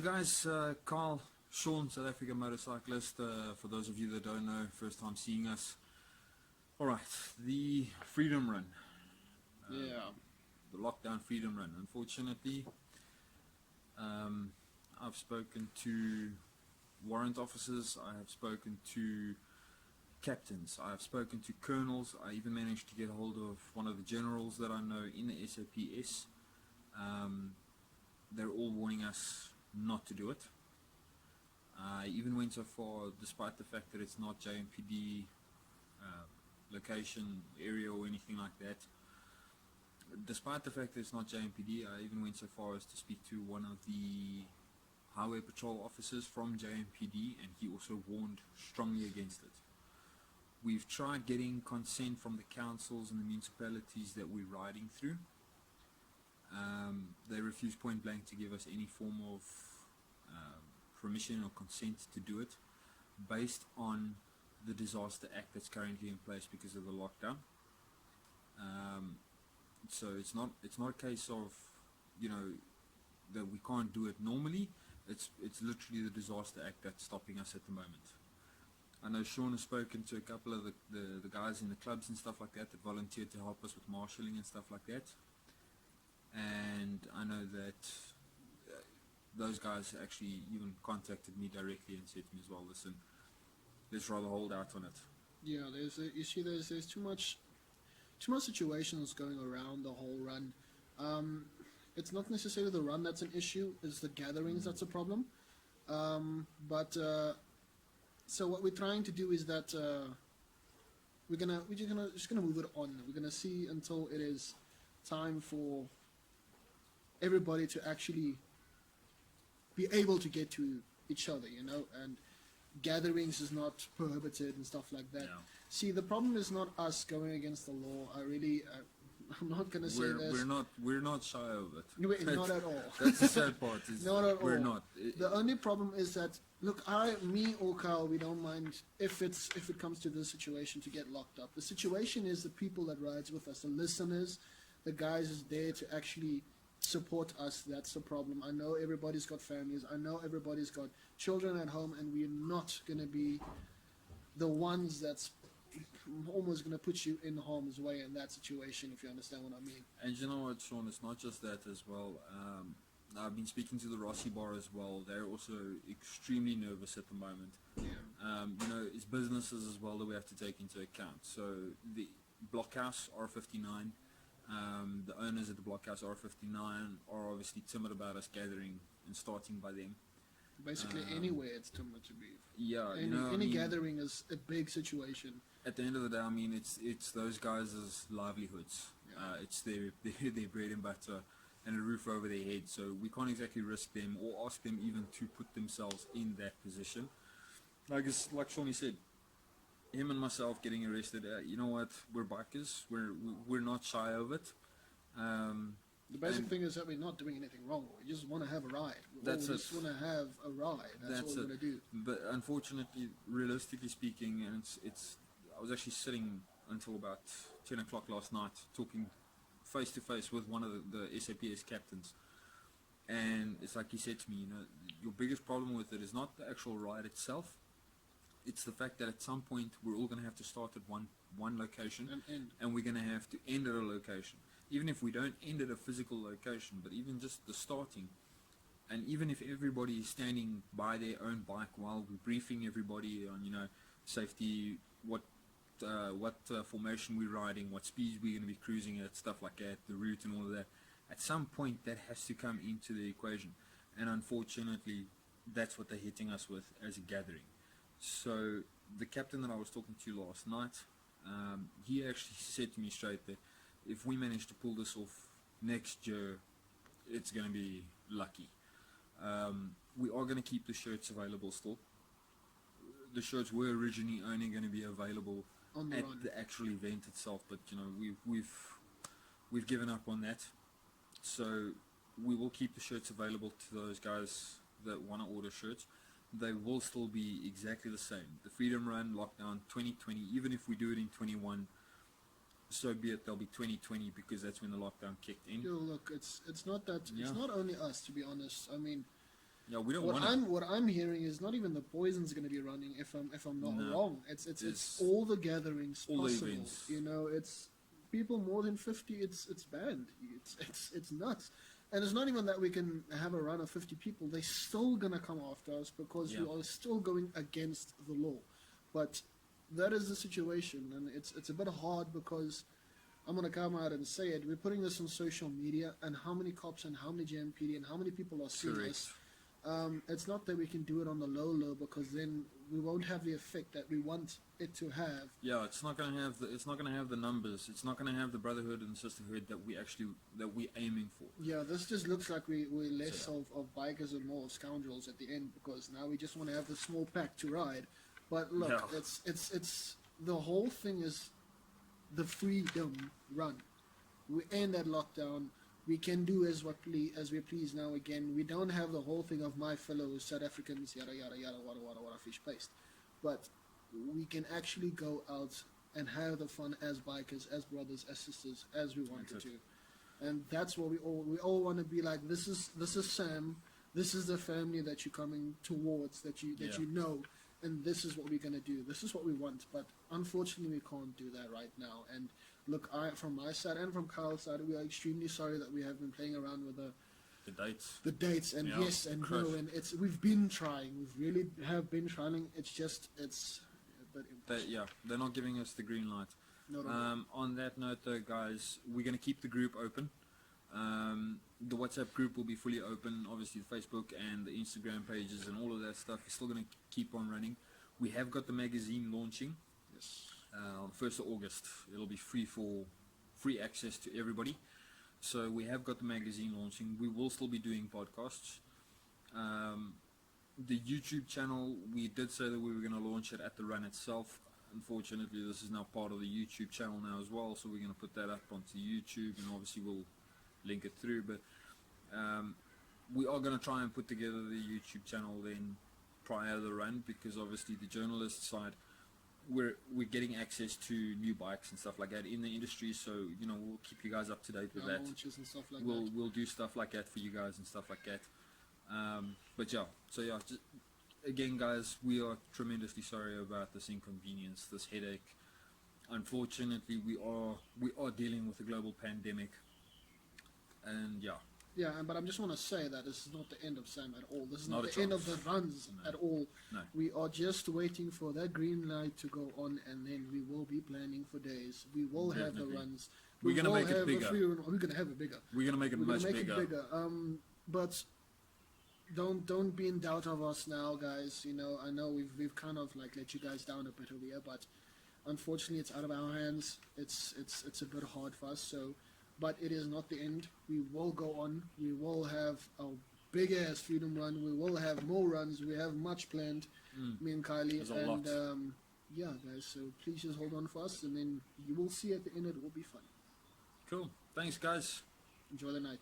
Guys, Carl, Sean, South African motorcyclist. For those of you that don't know, first time seeing us. Alright, the Freedom Run. Yeah. The lockdown Freedom Run. Unfortunately, I've spoken to warrant officers, I have spoken to captains, I have spoken to colonels, I even managed to get hold of one of the generals that I know in the SAPS. They're all warning us not to do it. I even went so far, despite the fact that it's not JMPD location, area or anything like that, despite the fact that it's not JMPD, I even went so far as to speak to one of the highway patrol officers from JMPD, and he also warned strongly against it. We've tried getting consent from the councils and the municipalities that we're riding through. They refuse point blank to give us any form of permission or consent to do it, based on the Disaster Act that's currently in place because of the lockdown. So it's not a case of, you know, that we can't do it normally. It's literally the Disaster Act that's stopping us at the moment. I know Sean has spoken to a couple of the guys in the clubs and stuff like that volunteered to help us with marshalling and stuff like that. And I know that those guys actually even contacted me directly and said to me as well, listen, let's rather hold out on it. Yeah, there's too much situations going around the whole run. It's not necessarily the run that's an issue, it's the gatherings that's a problem. So what we're trying to do is that we're just gonna move it on. We're gonna see until it is time for everybody to actually be able to get to each other, you know, and gatherings is not prohibited and stuff like that. Yeah. See, the problem is not us going against the law. I'm not gonna say this. We're not shy of it. Not at all. That's the sad part. Not at we're all. not. The only problem is that, look, me or Carl, we don't mind if it comes to this situation to get locked up. The situation is the people that rides with us, the listeners, the guys is there to actually support us. That's the problem. I know everybody's got families. I know everybody's got children at home, and we're not gonna be the ones that's almost going to put you in harm's way in that situation, if you understand what I mean. And you know what, Sean, it's not just that as well. I've been speaking to the Rossi Bar as well. They're also extremely nervous at the moment. Yeah. You know, it's businesses as well that we have to take into account. So the Blockhouse R59, the owners at the Blockhouse R59 are obviously timid about us gathering and starting by them. Basically, anywhere it's too much to be. Yeah, any gathering is a big situation. At the end of the day, I mean, it's those guys' livelihoods. Yeah. It's their bread and butter and a roof over their head. So we can't exactly risk them or ask them even to put themselves in that position. Like Shawnee said, him and myself getting arrested. You know what? We're bikers. We're not shy of it. The basic thing is that we're not doing anything wrong. We just want to have a ride. We just want to have a ride. That's all we're going to do. But unfortunately, realistically speaking, and I was actually sitting until about 10 o'clock last night talking face to face with one of the SAPS captains, and it's like he said to me, you know, your biggest problem with it is not the actual ride itself, it's the fact that at some point we're all going to have to start at one location and we're going to have to end at a location. Even if we don't end at a physical location, but even just the starting, and even if everybody is standing by their own bike while we're briefing everybody on, you know, safety, what formation we're riding, what speeds we're going to be cruising at, stuff like that, the route and all of that, at some point that has to come into the equation. And unfortunately, that's what they're hitting us with as a gathering. So the captain that I was talking to last night, he actually said to me straight that if we manage to pull this off next year, it's going to be lucky. We are going to keep the shirts available still. The shirts were originally only going to be available at the actual event itself, but you know, we've given up on that. So we will keep the shirts available to those guys that want to order shirts. They will still be exactly the same. The Freedom Run Lockdown 2020, even if we do it in 21, so be it. They'll be 2020 because that's when the lockdown kicked in. Yo, look, it's not that. Yeah. It's not only us, to be honest. I mean, Yeah, we don't What want to. I'm hearing is not even the Poison's going to be running. If I'm not No. wrong, it's It's all the gatherings all the possible. events. You know, it's people more than 50. It's banned. It's nuts. And it's not even that we can have a run of 50 people. They're still going to come after us because Yeah. we are still going against the law. But that is the situation, and it's a bit hard because I'm going to come out and say it. We're putting this on social media, and how many cops and how many JMPD and how many people are seeing Correct. us. It's not that we can do it on the low because then we won't have the effect that we want it to have. Yeah, it's not gonna have the numbers. It's not gonna have the brotherhood and sisterhood that we're aiming for. Yeah, this just looks like we're less So, of bikers and more of scoundrels at the end because now we just want to have the small pack to ride. But look, Yeah. it's the whole thing is the freedom run. We end that lockdown. We can do as we please now again. We don't have the whole thing of my fellow South Africans, yada yada yada, wada fish paste. But we can actually go out and have the fun as bikers, as brothers, as sisters, as we wanted That's it. to. And that's what we all want to be like. This is Sam. This is the family that you're coming towards, that you Yeah. know, and this is what we're gonna do. This is what we want. But unfortunately, we can't do that right now. And look, from my side and from Kyle's side, we are extremely sorry that we have been playing around with The dates. the dates. And Yeah, yes and crush. no, and we've been trying. We really have been trying. It's a bit impossible. They're not giving us the green light. Not at all. On that note, though, guys, we're going to keep the group open. The WhatsApp group will be fully open. Obviously, the Facebook and the Instagram pages and all of that stuff is still going to keep on running. We have got the magazine launching Yes. on 1st of August. It'll be free access to everybody. So we have got the magazine launching. We will still be doing podcasts. The YouTube channel, we did say that we were going to launch it at the run itself. Unfortunately, this is now part of the YouTube channel now as well, so we're going to put that up onto YouTube, and obviously we'll link it through. But we are going to try and put together the YouTube channel then prior to the run, because obviously the journalist side, we're getting access to new bikes and stuff like that in the industry, so we'll keep you guys up to date with Our that. launches and stuff like We'll that. we'll do stuff like that for you guys and stuff like that. But yeah, so yeah, just, again, guys, we are tremendously sorry about this inconvenience, this headache. Unfortunately, we are dealing with a global pandemic, and yeah, Yeah, but I just want to say that this is not the end of Sam at all. This is Not not a the end of chance. the runs No. at all. No. We are just waiting for that green light to go on, and then we will be planning for days. We will have the Definitely. runs. We're We gonna will make it have a bigger. free run. We're gonna have it bigger. we're gonna make it We're much gonna make bigger. it bigger. But don't be in doubt of us now, guys. I know we've kind of like let you guys down a bit over here, but unfortunately it's out of our hands. It's a bit hard for us. So, but it is not the end. We will go on. We will have a big ass freedom run. We will have more runs. We have much planned. Me and Kylie, There's a and lot. yeah, guys. So please just hold on for us, and then you will see at the end it will be fun. Cool. Thanks, guys. Enjoy the night.